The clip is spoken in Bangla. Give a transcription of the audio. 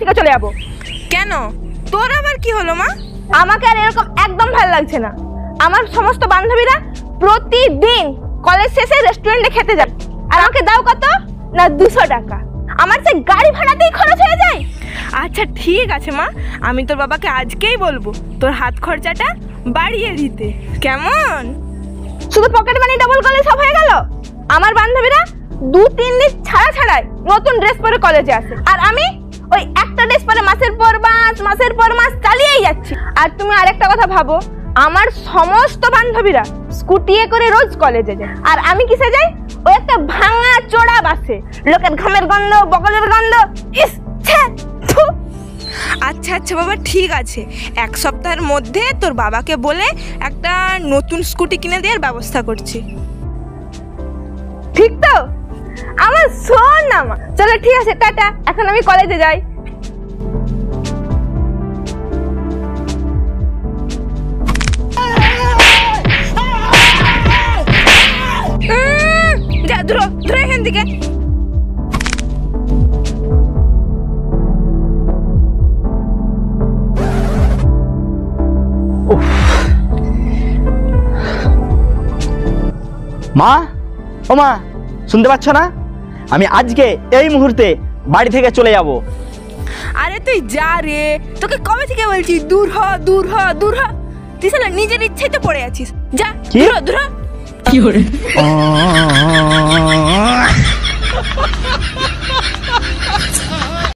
থেকে চলে যাবো। কেন, তোর আবার কি হলো মা? আমাকে আর এরকম একদম ভালো লাগছে না। আমার সমস্ত বান্ধবীরা প্রতিদিন কলেজ শেষে রেস্টুরেন্টে খেতে যায়, আর আমাকে দাও কত না 200 টাকা। আমার যে গাড়ি ভাড়াতেই খরচ হয়ে যায়। আচ্ছা ঠিক আছে মা, আমি তোর বাবাকে আজকেই বলবো তোর হাত খরচাটা বাড়িয়ে দিতে, কেমন? শুধু পকেট মানি ডাবল করলে সব হয়ে গেল? আমার বান্ধবীরা 2-3 দিন ছাড়াই নতুন ড্রেস পরে কলেজে আসে, আর আমি ওই একটা ড্রেস পরে মাসের পর মাস চালিয়েই যাচ্ছি। আর তুমি আরেকটা কথা ভাবো, আমার সমস্ত বান্ধবীরা স্কুটিয়ে করে রোজ কলেজে যায়, আর আমি কিসে যাই? ওই একটা ভাঙা চোড়া বাসে, লোকের ঘামের গন্ধ, বগলের গন্ধ, ইস ছ্যা, থু। আচ্ছা আচ্ছা বাবা, ঠিক আছে, 1 সপ্তাহের মধ্যে তোর বাবাকে বলে একটা নতুন স্কুটি কিনে দেওয়ার ব্যবস্থা করছি। ঠিক তো? আমার শোন না মা, চলো ঠিক আছে, টাটা, এখন আমি কলেজে যাই। যা ধরো ধরো এখান থেকে। মা, ও মা, শুনতে পাচ্ছ না? আমি আজকে এই মুহূর্তে বাড়ি থেকে চলে যাব। আরে তুই যা রে, তোকে কবে থেকে বলছি দূর হ দূর হ দূর হ, তুই শালা নিজের ইচ্ছেই তো পড়ে আছিস। যা দূর হ দূর হ। কি করে?